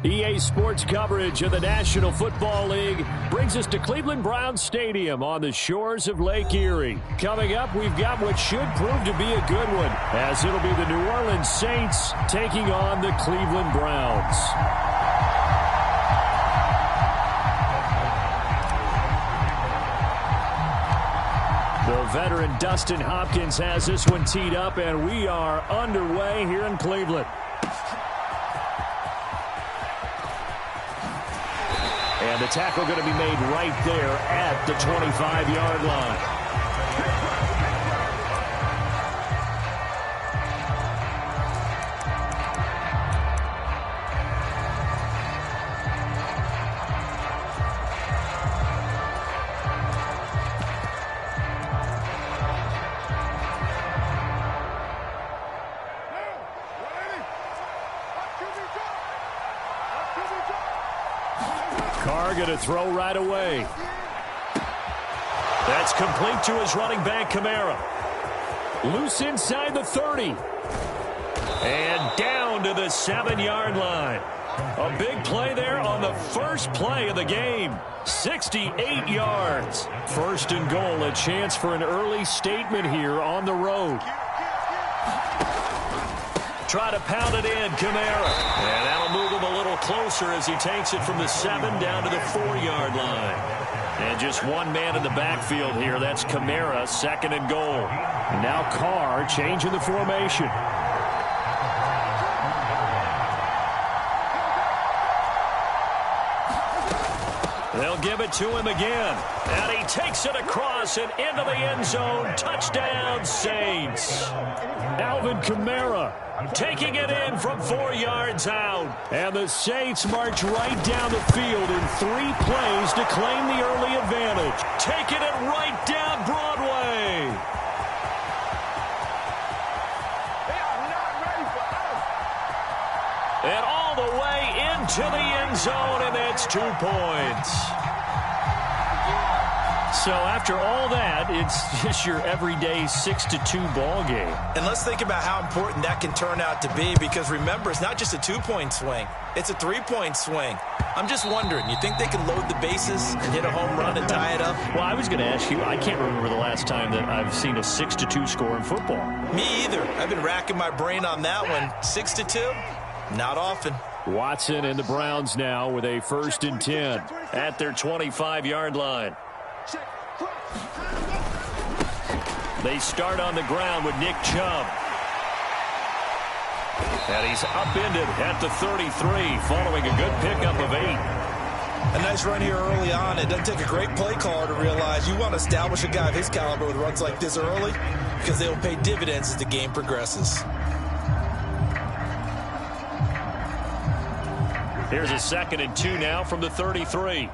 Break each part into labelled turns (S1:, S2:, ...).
S1: EA Sports coverage of the National Football League brings us to Cleveland Browns Stadium on the shores of Lake Erie. Coming up, we've got what should prove to be a good one, as it'll be the New Orleans Saints taking on the Cleveland Browns. The veteran Dustin Hopkins has this one teed up, and we are underway here in Cleveland. And the tackle going to be made right there at the 25-yard line. Carr going to throw right away. That's complete to his running back, Kamara. Loose inside the 30. And down to the 7-yard line. A big play there on the first play of the game. 68 yards. First and goal, a chance for an early statement here on the road. Try to pound it in, Kamara. And that'll move him a little closer as he takes it from the 7 down to the 4-yard line. And just one man in the backfield here. That's Kamara, second and goal. And now Carr changing the formation. They'll give it to him again. And he takes it across and into the end zone. Touchdown, Saints. Alvin Kamara taking it in from 4 yards out. And the Saints march right down the field in 3 plays to claim the early advantage. Taking it right down Broadway.
S2: They are not ready for us.
S1: And all the way into the end zone, and that's 2 points. So after all that, it's just your everyday 6-2 ball game.
S3: And let's think about how important that can turn out to be, because remember, it's not just a 2-point swing. It's a 3-point swing. I'm just wondering, you think they can load the bases and hit a home run and tie it up?
S1: Well, I was going to ask you, I can't remember the last time that I've seen a 6-2 score in football.
S3: Me either. I've been racking my brain on that one. 6-2? Not often.
S1: Watson and the Browns now with a 1st and 10 at their 25-yard line. They start on the ground with Nick Chubb. And he's upended at the 33 following a good pickup of 8.
S3: A nice run here early on. It doesn't take a great play caller to realize you want to establish a guy of his caliber with runs like this early, because they will pay dividends as the game progresses.
S1: Here's a 2nd and 2 now from the 33.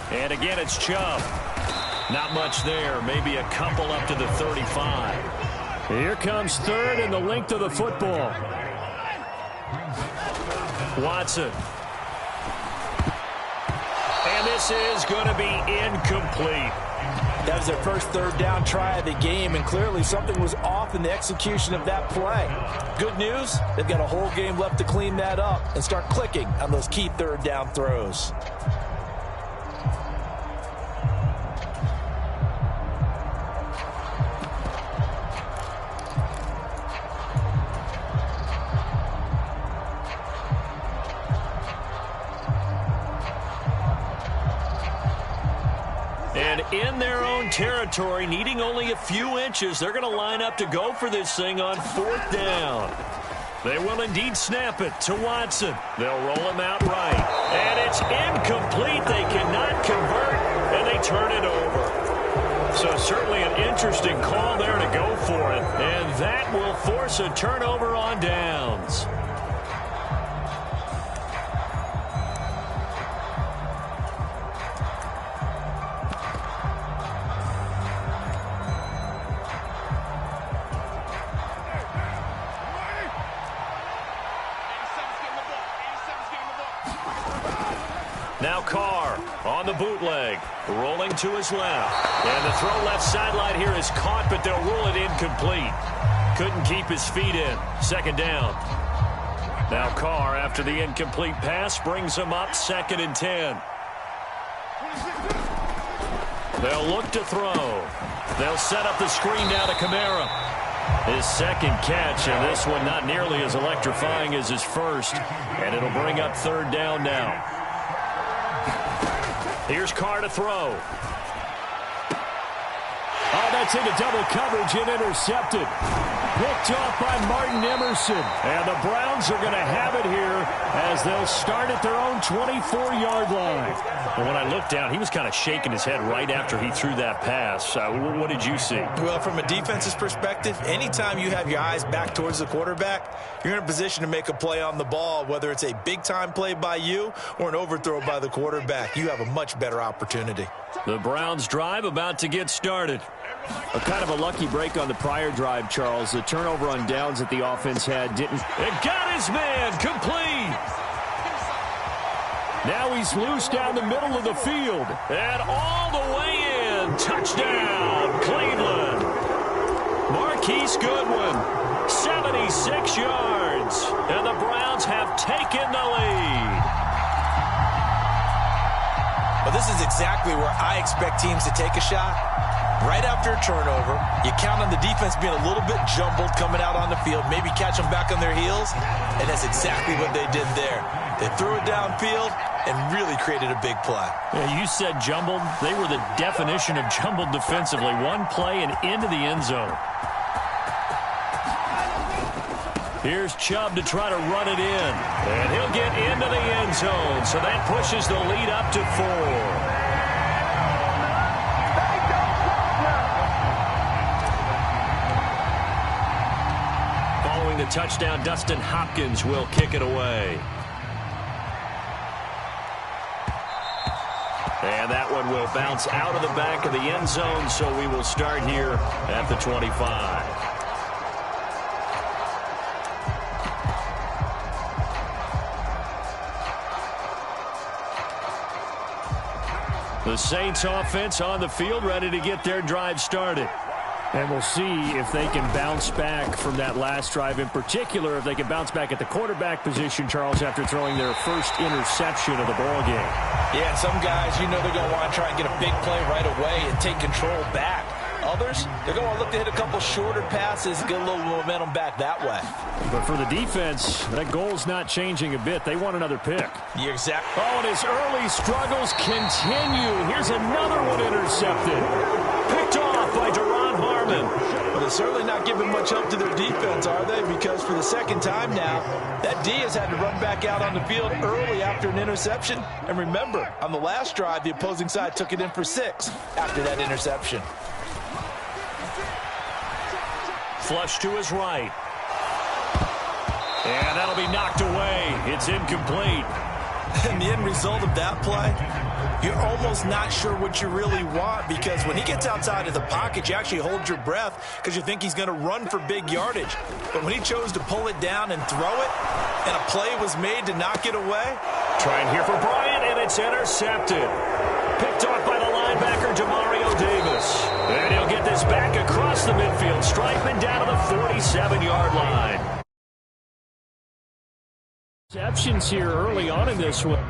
S1: And again, it's Chubb. Not much there. Maybe a couple up to the 35. Here comes 3rd and the length of the football. Watson. And this is going to be incomplete.
S3: That was their first 3rd down try of the game, and clearly something was off in the execution of that play. Good news, they've got a whole game left to clean that up and start clicking on those key 3rd down throws.
S1: And in their own territory, needing only a few inches, they're going to line up to go for this thing on 4th down. They will indeed snap it to Watson. They'll roll him out right. And it's incomplete. They cannot convert, and they turn it over. So certainly an interesting call there to go for it. And that will force a turnover on downs. Now Carr on the bootleg, rolling to his left. And the throw left sideline here is caught, but they'll rule it incomplete. Couldn't keep his feet in. Second down. Now Carr, after the incomplete pass, brings him up 2nd and 10. They'll look to throw. They'll set up the screen now to Kamara. His second catch, and this one not nearly as electrifying as his first. And it'll bring up 3rd down now. Here's Carr to throw.
S4: Oh, that's into double coverage and intercepted. Picked off by Martin Emerson.
S1: And the Browns are going to have it here as they'll start at their own 24-yard line. And when I looked down, he was kind of shaking his head right after he threw that pass. What did you see?
S3: Well, from a defense's perspective, anytime you have your eyes back towards the quarterback, you're in a position to make a play on the ball, whether it's a big-time play by you or an overthrow by the quarterback. You have a much better opportunity.
S1: The Browns drive about to get started.
S4: A kind of a lucky break on the prior drive, Charles. The turnover on downs that the offense had didn't.
S1: It got his man complete.
S4: Now he's loose down the middle of the field.
S1: And all the way in. Touchdown, Cleveland. Marquise Goodwin, 76 yards. And the Browns have taken the lead.
S3: Well, this is exactly where I expect teams to take a shot. Right after a turnover, you count on the defense being a little bit jumbled coming out on the field, maybe catch them back on their heels, and that's exactly what they did there. They threw it downfield and really created a big play.
S1: Yeah, you said jumbled. They were the definition of jumbled defensively. One play and into the end zone. Here's Chubb to try to run it in. And he'll get into the end zone, so that pushes the lead up to 4. The touchdown, Dustin Hopkins will kick it away. And that one will bounce out of the back of the end zone, so we will start here at the 25. The Saints offense on the field, ready to get their drive started.
S4: And we'll see if they can bounce back from that last drive, in particular if they can bounce back at the quarterback position, Charles, after throwing their first interception of the ball game.
S3: Yeah, and some guys, you know they're going to want to try and get a big play right away and take control back. Others, they're going to look to hit a couple shorter passes, get a little momentum back that way.
S4: But for the defense, that goal's not changing a bit. They want another pick.
S3: Yeah, exactly.
S4: Oh, and his early struggles continue. Here's another one intercepted.
S1: Picked off by Duron Harmon.
S3: Well, they're certainly not giving much help to their defense, are they? Because for the second time now, that D has had to run back out on the field early after an interception. And remember, on the last drive, the opposing side took it in for 6 after that interception.
S1: Flush to his right. And that'll be knocked away. It's incomplete.
S3: And the end result of that play, you're almost not sure what you really want, because when he gets outside of the pocket, you actually hold your breath because you think he's going to run for big yardage. But when he chose to pull it down and throw it, and a play was made to knock it away.
S1: Trying here for Bryant, and it's intercepted. Picked off by the linebacker, Demario Davis. And he'll get this back across the midfield stripe and down to the 47-yard line.
S4: Exceptions here early on in this one.